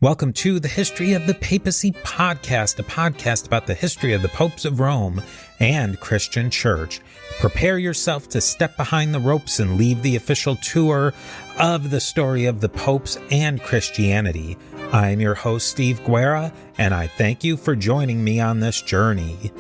Welcome to the History of the Papacy podcast, a podcast about the history of the popes of Rome and Christian Church. Prepare yourself to step behind the ropes and leave the official tour of the story of the popes and Christianity. I'm your host, Steve Guerra, and I thank you for joining me on this journey.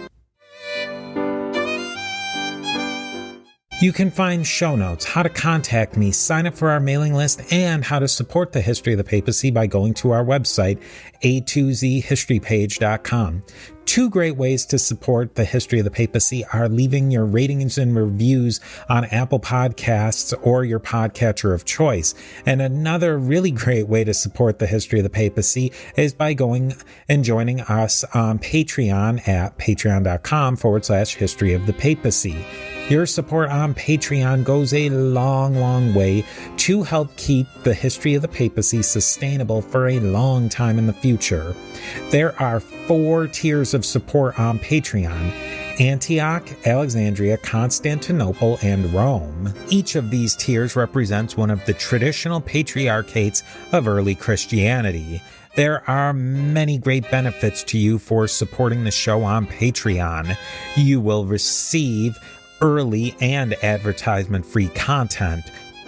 You can find show notes, how to contact me, sign up for our mailing list, and how to support the History of the Papacy by going to our website, a2zhistorypage.com. Two great ways to support the History of the Papacy are leaving your ratings and reviews on Apple Podcasts or your podcatcher of choice. And another really great way to support the History of the Papacy is by going and joining us on Patreon at patreon.com/History of the Papacy. Your support on Patreon goes a long way to help keep the History of the Papacy sustainable for a long time in the future. There are 4 tiers of support on Patreon: Antioch, Alexandria, Constantinople, and Rome. Each of these tiers represents one of the traditional patriarchates of early Christianity. There are many great benefits to you for supporting the show on Patreon. You will receive early and advertisement-free content,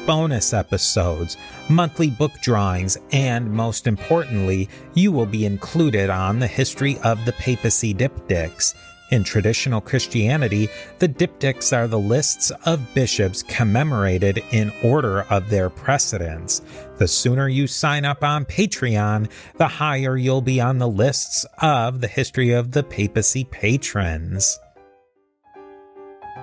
bonus episodes, monthly book drawings, and most importantly, you will be included on the History of the Papacy diptychs. In traditional Christianity, the diptychs are the lists of bishops commemorated in order of their precedence. The sooner you sign up on Patreon, the higher you'll be on the lists of the History of the Papacy patrons.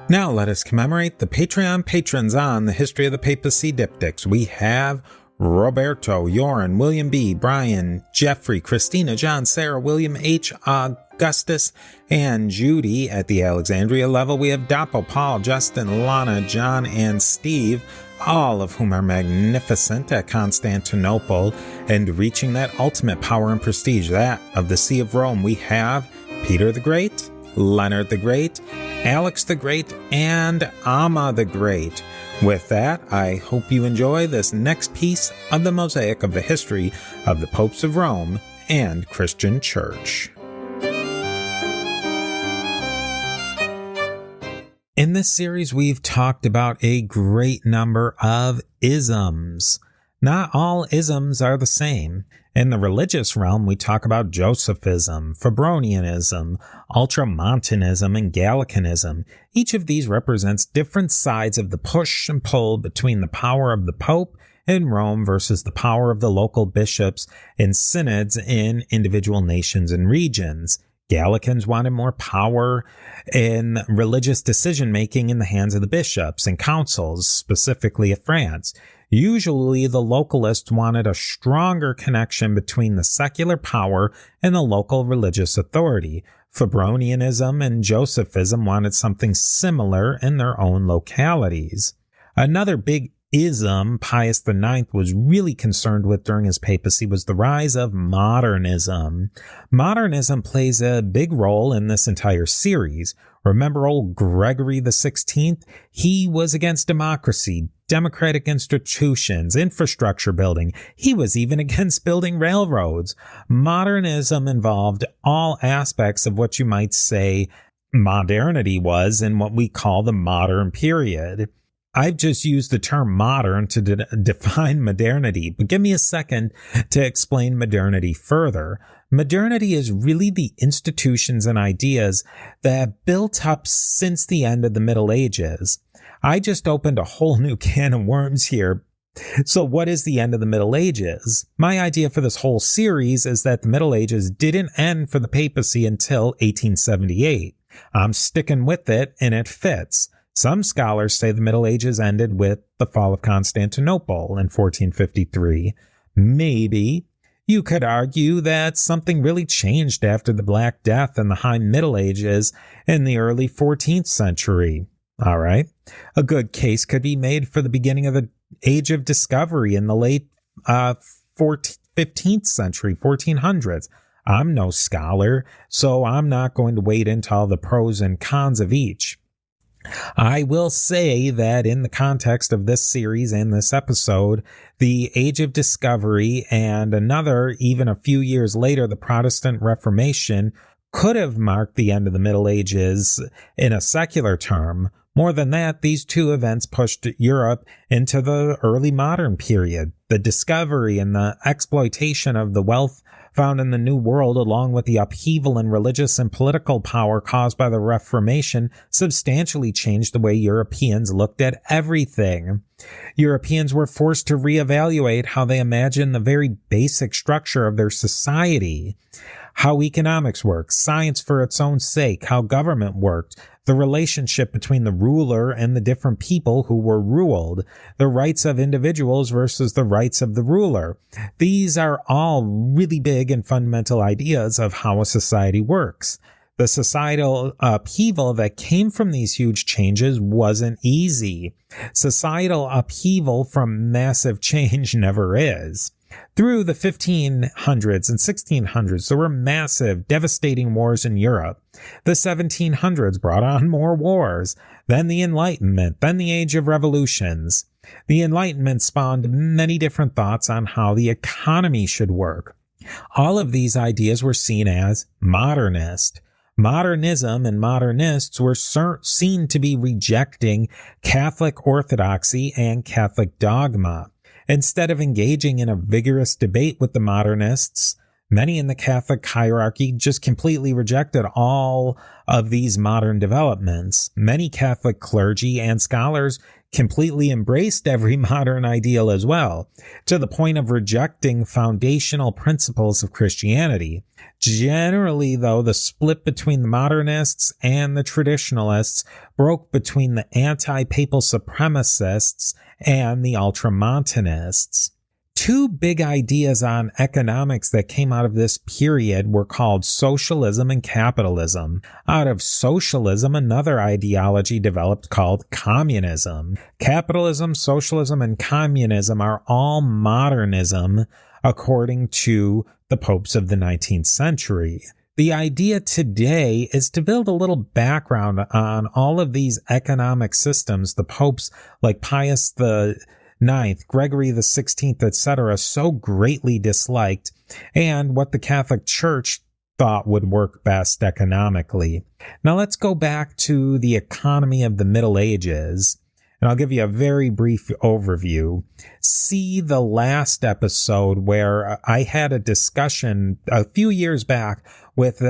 Now let us commemorate the Patreon patrons on the History of the Papacy diptychs. We have Roberto, Joran, William B., Brian, Jeffrey, Christina, John, Sarah, William H., Augustus, and Judy. At the Alexandria level, we have Dapo, Paul, Justin, Lana, John, and Steve, all of whom are magnificent at Constantinople and reaching that ultimate power and prestige, that of the See of Rome. We have Peter the Great, Leonard the Great, Alex the Great, and Amma the Great. With that, I hope you enjoy this next piece of the mosaic of the history of the popes of Rome and Christian Church. In this series, we've talked about a great number of isms. Not all isms are the same. In the religious realm, we talk about Josephism, Febronianism, Ultramontanism, and Gallicanism. Each of these represents different sides of the push and pull between the power of the Pope in Rome versus the power of the local bishops and synods in individual nations and regions. Gallicans wanted more power in religious decision-making in the hands of the bishops and councils, specifically of France. Usually, the localists wanted a stronger connection between the secular power and the local religious authority. Febronianism and Josephism wanted something similar in their own localities. Another big ism Pius IX was really concerned with during his papacy was the rise of modernism. Modernism plays a big role in this entire series. Remember old Gregory XVI? He was against democracy, democratic institutions, infrastructure building. He was even against building railroads. Modernism involved all aspects of what you might say modernity was in what we call the modern period. I've just used the term modern to define modernity, but give me a second to explain modernity further. Modernity is really the institutions and ideas that built up since the end of the Middle Ages. I just opened a whole new can of worms here. So what is the end of the Middle Ages? My idea for this whole series is that the Middle Ages didn't end for the papacy until 1878. I'm sticking with it, and it fits. Some scholars say the Middle Ages ended with the fall of Constantinople in 1453. Maybe. You could argue that something really changed after the Black Death and the High Middle Ages in the early 14th century. All right. A good case could be made for the beginning of the Age of Discovery in the late 15th century, 1400s. I'm no scholar, so I'm not going to wade into all the pros and cons of each. I will say that in the context of this series and this episode, the Age of Discovery and another, even a few years later, the Protestant Reformation could have marked the end of the Middle Ages in a secular term. More than that, these two events pushed Europe into the early modern period. The discovery and the exploitation of the wealth found in the New World, along with the upheaval in religious and political power caused by the Reformation, substantially changed the way Europeans looked at everything. Europeans were forced to reevaluate how they imagined the very basic structure of their society, how economics worked, science for its own sake, how government worked, the relationship between the ruler and the different people who were ruled, the rights of individuals versus the rights of the ruler. These are all really big and fundamental ideas of how a society works. The societal upheaval that came from these huge changes wasn't easy. Societal upheaval from massive change never is. Through the 1500s and 1600s, there were massive, devastating wars in Europe. The 1700s brought on more wars, then the Enlightenment, then the Age of Revolutions. The Enlightenment spawned many different thoughts on how the economy should work. All of these ideas were seen as modernist. Modernism and modernists were seen to be rejecting Catholic orthodoxy and Catholic dogma. Instead of engaging in a vigorous debate with the modernists, many in the Catholic hierarchy just completely rejected all of these modern developments. Many Catholic clergy and scholars completely embraced every modern ideal as well, to the point of rejecting foundational principles of Christianity. Generally, though, the split between the modernists and the traditionalists broke between the anti-papal supremacists and the ultramontanists. Two big ideas on economics that came out of this period were called socialism and capitalism. Out of socialism, another ideology developed called communism. Capitalism, socialism, and communism are all modernism, according to the popes of the 19th century. The idea today is to build a little background on all of these economic systems the popes like Pius IX, Gregory the 16th, etc. so greatly disliked, and what the Catholic Church thought would work best economically. Now let's go back to the economy of the Middle Ages, and I'll give you a very brief overview. See the last episode where I had a discussion a few years back with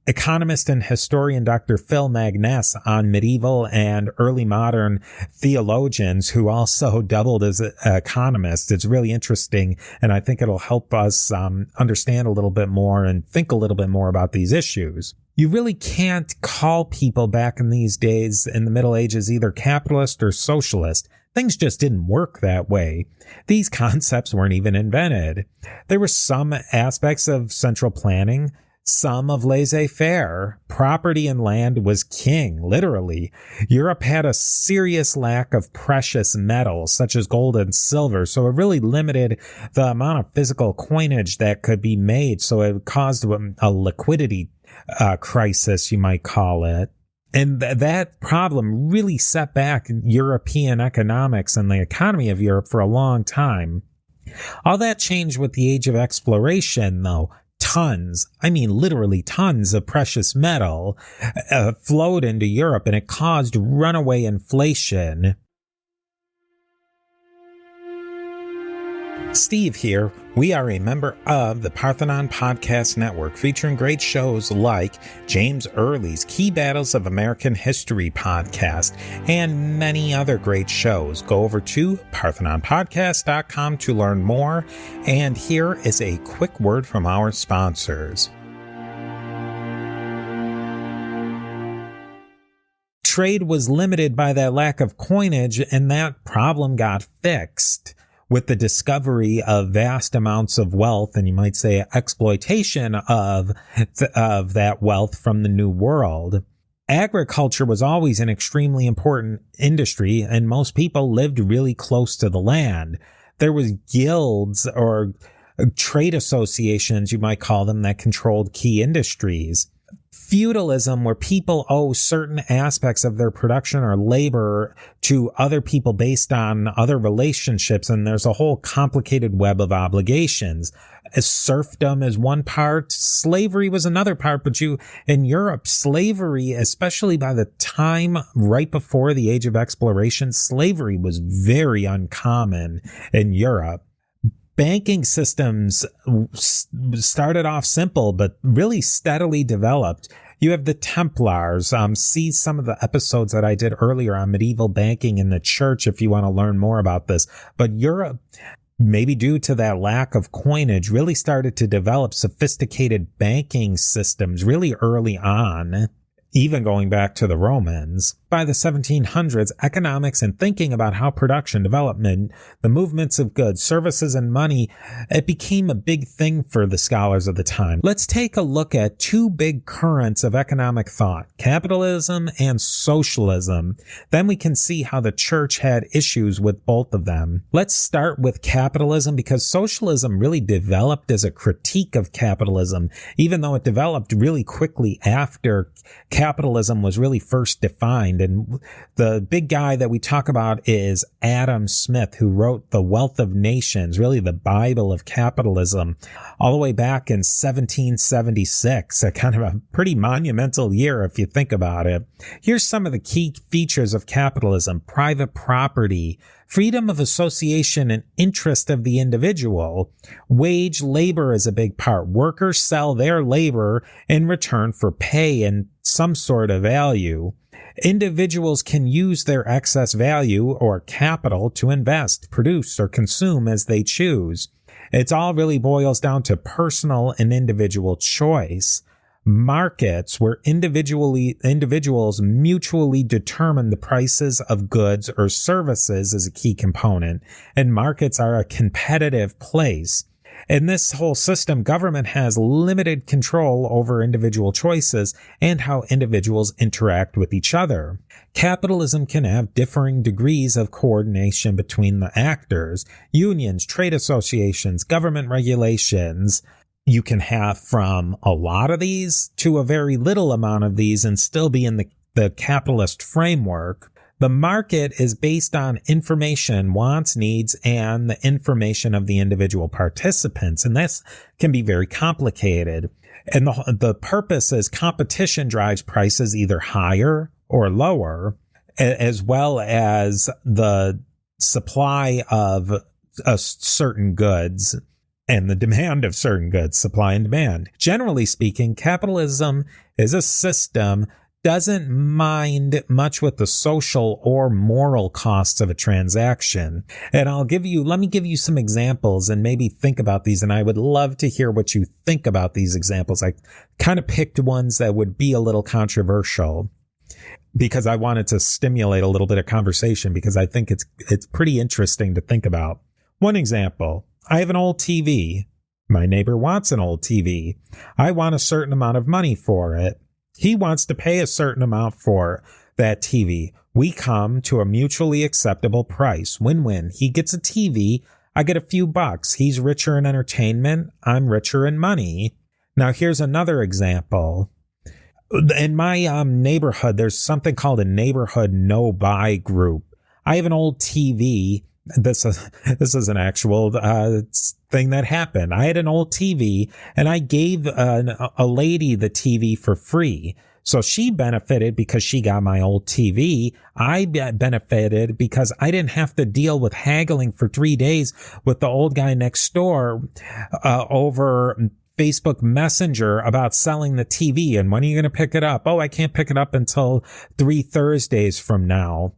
economist and historian Dr. Phil Magness on medieval and early modern theologians who also doubled as economists. It's really interesting, and I think it'll help us understand a little bit more and think a little bit more about these issues. You really can't call people back in these days in the Middle Ages either capitalist or socialist. Things just didn't work that way. These concepts weren't even invented. There were some aspects of central planning, some of laissez-faire. Property and land was king, literally. Europe had a serious lack of precious metals, such as gold and silver, so it really limited the amount of physical coinage that could be made, so it caused a liquidity crisis, you might call it. And that problem really set back European economics and the economy of Europe for a long time. All that changed with the age of exploration, though. Tons, I mean literally tons of precious metal flowed into Europe, and it caused runaway inflation. Steve here. We are a member of the Parthenon Podcast Network, featuring great shows like James Early's Key Battles of American History podcast and many other great shows. Go over to parthenonpodcast.com to learn more. And here is a quick word from our sponsors. Trade was limited by that lack of coinage, and that problem got fixed with the discovery of vast amounts of wealth, and you might say exploitation of that wealth from the New World. Agriculture was always an extremely important industry, and most people lived really close to the land. There was guilds or trade associations, you might call them, that controlled key industries. feudalism, where people owe certain aspects of their production or labor to other people based on other relationships, and there's a whole complicated web of obligations. Serfdom is one part, slavery was another part, but in Europe, slavery, especially by the time right before the Age of Exploration, slavery was very uncommon in Europe. Banking systems started off simple, but really steadily developed. You have the Templars. See some of the episodes that I did earlier on medieval banking in the church if you want to learn more about this. But Europe, maybe due to that lack of coinage, really started to develop sophisticated banking systems really early on, even going back to the Romans. By the 1700s, economics and thinking about how production, development, the movements of goods, services, and money, it became a big thing for the scholars of the time. Let's take a look at two big currents of economic thought, capitalism and socialism. Then we can see how the church had issues with both of them. Let's start with capitalism, because socialism really developed as a critique of capitalism, even though it developed really quickly after capitalism was really first defined. And the big guy that we talk about is Adam Smith, who wrote The Wealth of Nations, really the Bible of capitalism, all the way back in 1776, a kind of a pretty monumental year if you think about it. Here's some of the key features of capitalism: private property, freedom of association and interest of the individual. Wage labor is a big part. Workers sell their labor in return for pay and some sort of value. Individuals can use their excess value or capital to invest, produce, or consume as they choose. It all really boils down to personal and individual choice. Markets, where individuals mutually determine the prices of goods or services, is a key component, and markets are a competitive place. In this whole system, government has limited control over individual choices and how individuals interact with each other. Capitalism can have differing degrees of coordination between the actors, unions, trade associations, government regulations. You can have from a lot of these to a very little amount of these and still be in the capitalist framework. The market is based on information, wants, needs, and the information of the individual participants. And this can be very complicated. And the purpose is competition drives prices either higher or lower, as well as the supply of certain goods and the demand of certain goods, supply and demand. Generally speaking, capitalism is a system doesn't mind much with the social or moral costs of a transaction. And let me give you some examples and maybe think about these. And I would love to hear what you think about these examples. I kind of picked ones that would be a little controversial because I wanted to stimulate a little bit of conversation, because I think it's pretty interesting to think about. One example, I have an old TV. My neighbor wants an old TV. I want a certain amount of money for it. He wants to pay a certain amount for that TV. We come to a mutually acceptable price. Win-win. He gets a TV. I get a few bucks. He's richer in entertainment. I'm richer in money. Now, here's another example. In my neighborhood, there's something called a neighborhood no-buy group. I have an old TV. This is an actual thing that happened. I had an old TV and I gave a lady the TV for free. So she benefited because she got my old TV. I benefited because I didn't have to deal with haggling for 3 days with the old guy next door over Facebook Messenger about selling the TV. And when are you going to pick it up? Oh, I can't pick it up until 3 Thursdays from now.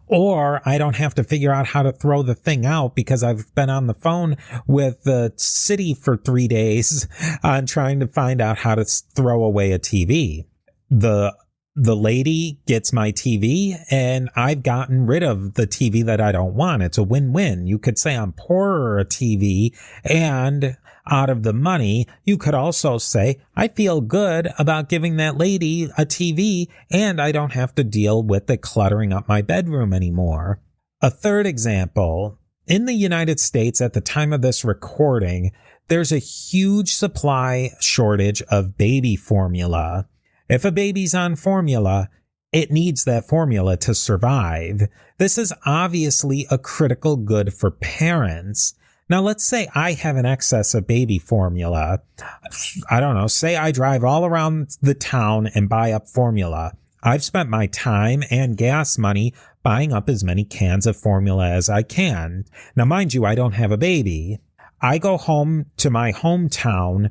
Or I don't have to figure out how to throw the thing out because I've been on the phone with the city for 3 days on trying to find out how to throw away a TV. The lady gets my TV and I've gotten rid of the TV that I don't want. It's a win-win. You could say I'm poorer a TV, and out of the money, you could also say, I feel good about giving that lady a TV and I don't have to deal with it cluttering up my bedroom anymore. A third example, in the United States at the time of this recording, There's a huge supply shortage of baby formula. If a baby's on formula, it needs that formula to survive. This is obviously a critical good for parents. Now, let's say I have an excess of baby formula. I don't know, say I drive all around the town and buy up formula. I've spent my time and gas money buying up as many cans of formula as I can. Now, mind you, I don't have a baby. I go home to my hometown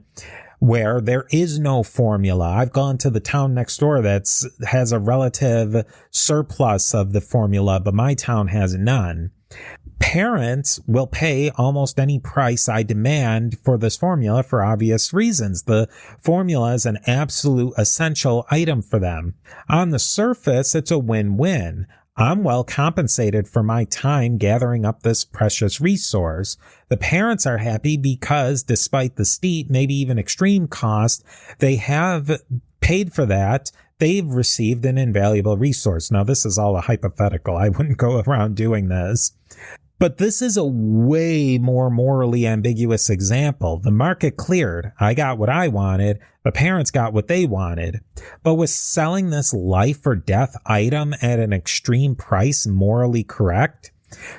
where there is no formula. I've gone to the town next door that has a relative surplus of the formula, but my town has none. Parents will pay almost any price I demand for this formula for obvious reasons. The formula is an absolute essential item for them. On the surface, it's a win-win. I'm well compensated for my time gathering up this precious resource. The parents are happy because despite the steep, maybe even extreme cost, they have paid for that. They've received an invaluable resource. Now, this is all a hypothetical. I wouldn't go around doing this. But this is a way more morally ambiguous example. The market cleared. I got what I wanted. The parents got what they wanted. But was selling this life or death item at an extreme price morally correct?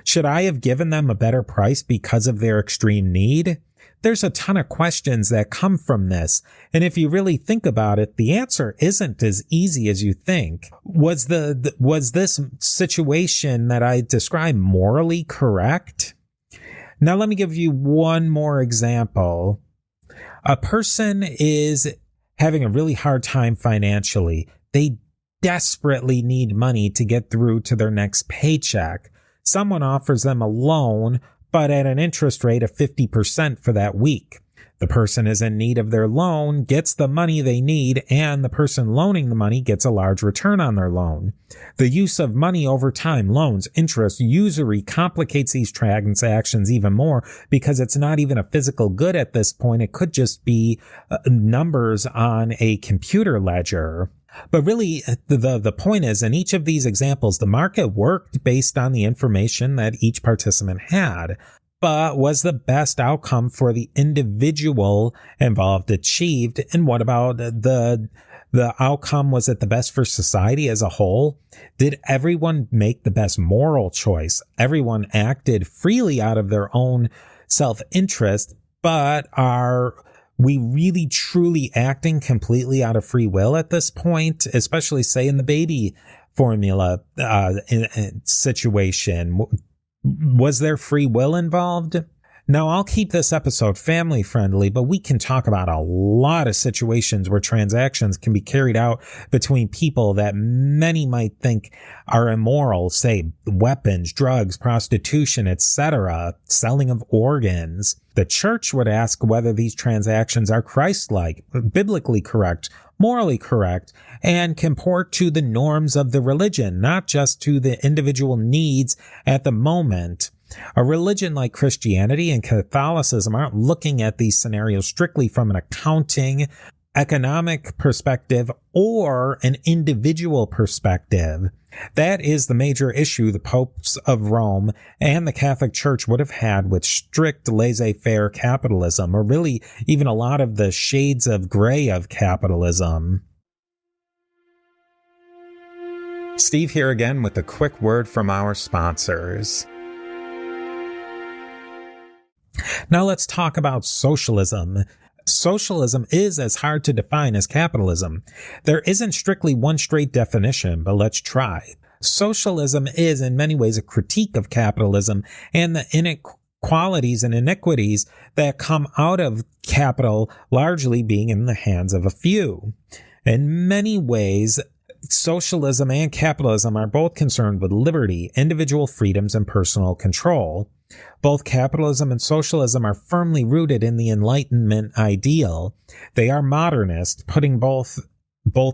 Should I have given them a better price because of their extreme need? There's a ton of questions that come from this. And if you really think about it, the answer isn't as easy as you think. Was this situation that I described morally correct? Now, let me give you one more example. A person is having a really hard time financially. They desperately need money to get through to their next paycheck. Someone offers them a loan, but at an interest rate of 50% for that week. The person is in need of their loan, gets the money they need, and the person loaning the money gets a large return on their loan. The use of money over time, loans, interest, usury complicates these transactions even more because it's not even a physical good at this point. It could just be numbers on a computer ledger. But really, the point is, in each of these examples, the market worked based on the information that each participant had. But was the best outcome for the individual involved achieved? And what about the outcome? Was it the best for society as a whole? Did everyone make the best moral choice? Everyone acted freely out of their own self-interest, but are we really truly acting completely out of free will at this point, especially say in the baby formula situation? Was there free will involved? Now, I'll keep this episode family friendly, but we can talk about a lot of situations where transactions can be carried out between people that many might think are immoral, say weapons, drugs, prostitution, etc., selling of organs. The church would ask whether these transactions are Christ-like, biblically correct, morally correct, and comport to the norms of the religion, not just to the individual needs at the moment. A religion like Christianity and Catholicism aren't looking at these scenarios strictly from an accounting, economic perspective or an individual perspective. That is the major issue the popes of Rome and the Catholic Church would have had with strict laissez-faire capitalism, or really even a lot of the shades of gray of capitalism. Steve here again with a quick word from our sponsors. Now let's talk about socialism. Socialism is as hard to define as capitalism. There isn't strictly one straight definition, but let's try. Socialism is in many ways a critique of capitalism and the inequalities and iniquities that come out of capital largely being in the hands of a few. In many ways, socialism and capitalism are both concerned with liberty, individual freedoms, and personal control. Both capitalism and socialism are firmly rooted in the Enlightenment ideal. They are modernist, putting both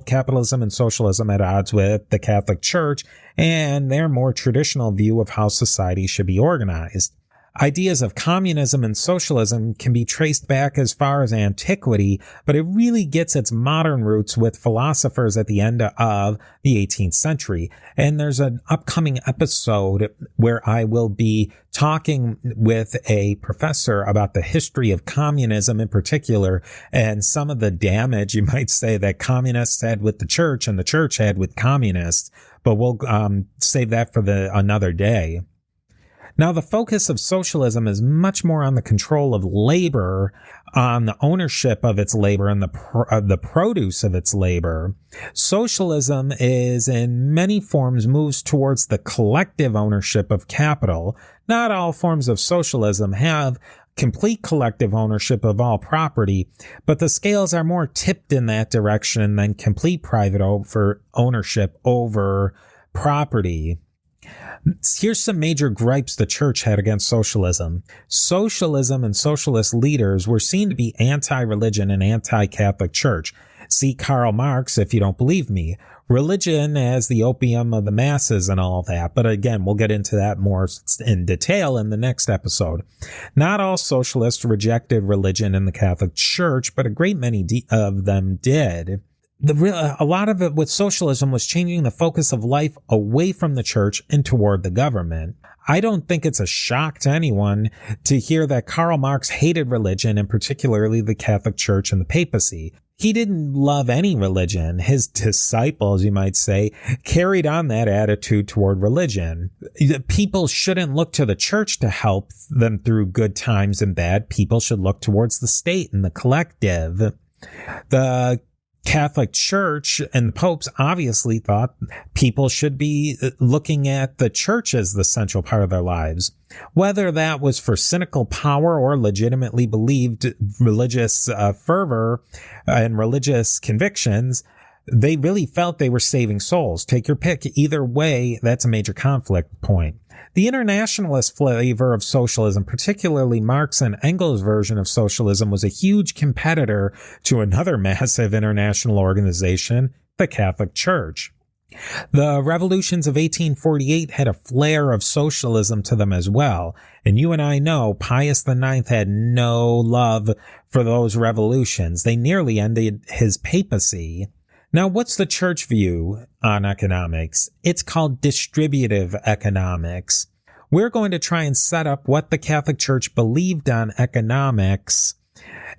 capitalism and socialism at odds with the Catholic Church and their more traditional view of how society should be organized. Ideas of communism and socialism can be traced back as far as antiquity, but it really gets its modern roots with philosophers at the end of the 18th century. And there's an upcoming episode where I will be talking with a professor about the history of communism in particular, and some of the damage, you might say, that communists had with the church and the church had with communists. But we'll save that for another day. Now, the focus of socialism is much more on the control of labor, on the ownership of its labor and the produce of its labor. Socialism is in many forms moves towards the collective ownership of capital. Not all forms of socialism have complete collective ownership of all property, but the scales are more tipped in that direction than complete private ownership over property. Here's some major gripes the church had against socialism. Socialism and socialist leaders were seen to be anti-religion and anti-Catholic Church. See Karl Marx if you don't believe me. Religion as the opium of the masses and all that. But again, we'll get into that more in detail in the next episode. Not all socialists rejected religion in the Catholic Church, but a great many of them did. A lot of it with socialism was changing the focus of life away from the church and toward the government. I don't think it's a shock to anyone to hear that Karl Marx hated religion, and particularly the Catholic Church and the Papacy. He didn't love any religion. His disciples, you might say, carried on that attitude toward religion. People shouldn't look to the church to help them through good times and bad. People should look towards the state and the collective. The Catholic Church and the popes obviously thought people should be looking at the church as the central part of their lives. Whether that was for cynical power or legitimately believed religious fervor and religious convictions, they really felt they were saving souls. Take your pick. Either way, that's a major conflict point. The internationalist flavor of socialism, particularly Marx and Engels' version of socialism, was a huge competitor to another massive international organization, the Catholic Church. The revolutions of 1848 had a flair of socialism to them as well, and you and I know Pius IX had no love for those revolutions. They nearly ended his papacy. Now, what's the church view on economics? It's called distributive economics. We're going to try and set up what the Catholic Church believed on economics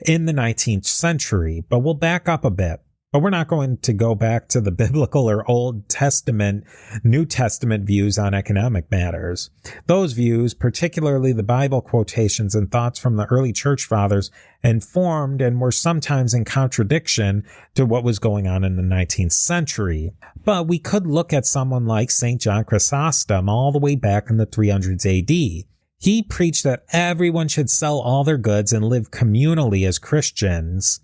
in the 19th century, but we'll back up a bit. But we're not going to go back to the biblical or Old Testament, New Testament views on economic matters. Those views, particularly the Bible quotations and thoughts from the early church fathers, informed and were sometimes in contradiction to what was going on in the 19th century. But we could look at someone like St. John Chrysostom all the way back in the 300s AD. He preached that everyone should sell all their goods and live communally as Christians.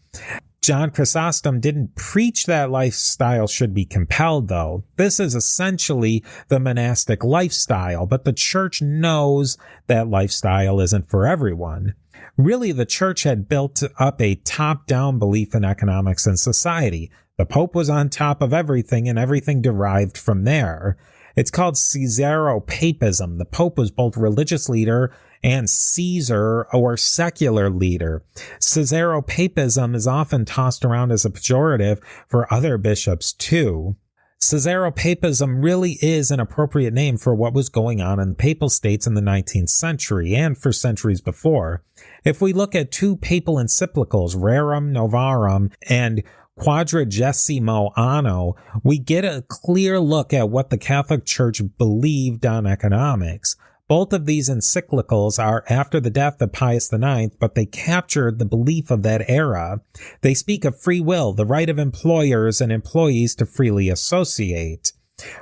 John Chrysostom didn't preach that lifestyle should be compelled, though. This is essentially the monastic lifestyle, but the church knows that lifestyle isn't for everyone. Really, the church had built up a top-down belief in economics and society. The Pope was on top of everything, and everything derived from there. It's called Caesaro-Papism. The Pope was both religious leader and Caesar or secular leader. Caesaro-Papism is often tossed around as a pejorative for other bishops too. Caesaro-Papism really is an appropriate name for what was going on in the papal states in the 19th century and for centuries before. If we look at two papal encyclicals, Rerum Novarum and Quadragesimo Anno, we get a clear look at what the Catholic Church believed on economics. Both of these encyclicals are after the death of Pius IX, but they captured the belief of that era. They speak of free will, the right of employers and employees to freely associate.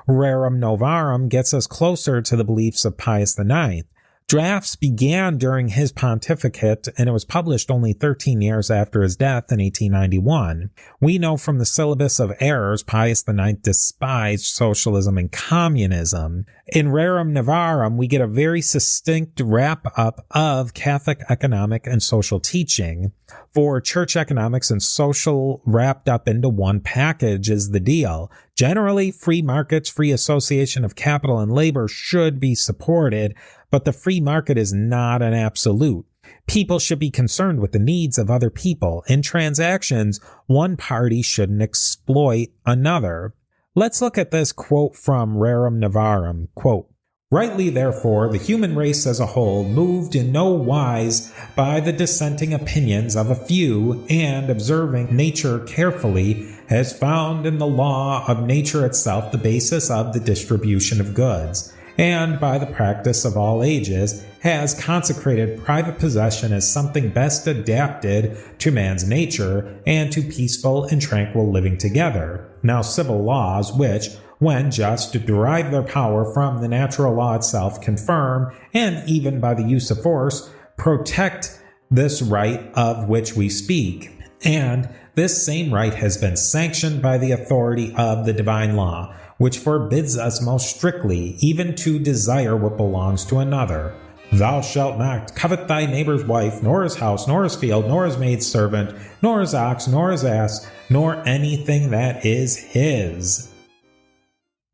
Rerum Novarum gets us closer to the beliefs of Pius IX. Drafts began during his pontificate, and it was published only 13 years after his death in 1891. We know from the syllabus of errors Pius IX despised socialism and communism. In Rerum Novarum, we get a very succinct wrap-up of Catholic economic and social teaching. For church economics and social wrapped up into one package is the deal. Generally, free markets, free association of capital and labor should be supported, but the free market is not an absolute. People should be concerned with the needs of other people. In transactions, one party shouldn't exploit another. Let's look at this quote from Rerum Novarum. Quote, "Rightly, therefore, the human race as a whole, moved in no wise by the dissenting opinions of a few, and observing nature carefully, has found in the law of nature itself the basis of the distribution of goods, and by the practice of all ages, has consecrated private possession as something best adapted to man's nature and to peaceful and tranquil living together. Now civil laws, which, when just, derive their power from the natural law itself, confirm, and even by the use of force, protect this right of which we speak. And this same right has been sanctioned by the authority of the divine law, which forbids us most strictly even to desire what belongs to another. Thou shalt not covet thy neighbor's wife, nor his house, nor his field, nor his maidservant, nor his ox, nor his ass, nor anything that is his."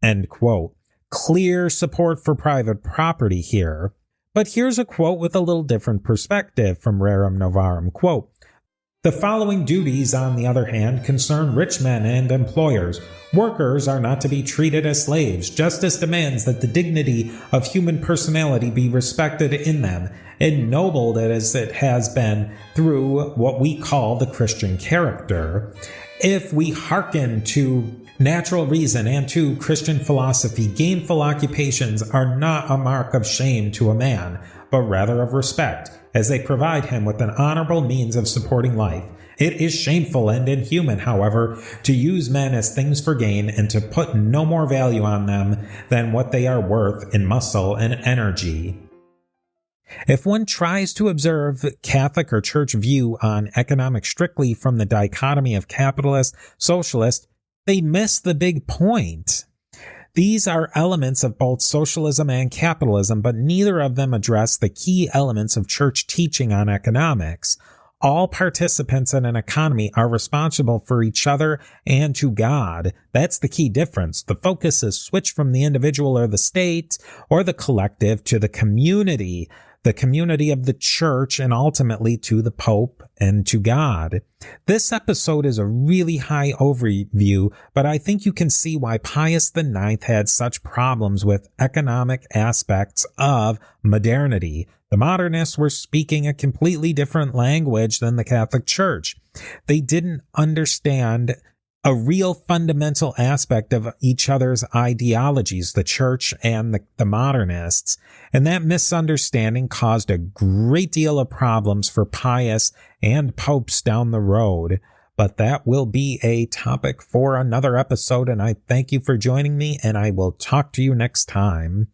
End quote. Clear support for private property here. But here's a quote with a little different perspective from Rerum Novarum. Quote, "The following duties, on the other hand, concern rich men and employers. Workers are not to be treated as slaves. Justice demands that the dignity of human personality be respected in them, ennobled as it has been through what we call the Christian character. If we hearken to natural reason and to Christian philosophy, gainful occupations are not a mark of shame to a man, but rather of respect, as they provide him with an honorable means of supporting life. It is shameful and inhuman, however, to use men as things for gain and to put no more value on them than what they are worth in muscle and energy." If one tries to observe Catholic or church view on economics strictly from the dichotomy of capitalist, socialist, they miss the big point. These are elements of both socialism and capitalism, but neither of them address the key elements of church teaching on economics. All participants in an economy are responsible for each other and to God. That's the key difference. The focus is switched from the individual or the state or the collective to the community of the church, and ultimately to the Pope and to God. This episode is a really high overview, but I think you can see why Pius IX had such problems with economic aspects of modernity. The modernists were speaking a completely different language than the Catholic Church. They didn't understand a real fundamental aspect of each other's ideologies, the church and the modernists. And that misunderstanding caused a great deal of problems for Pius and popes down the road. But that will be a topic for another episode, and I thank you for joining me, and I will talk to you next time.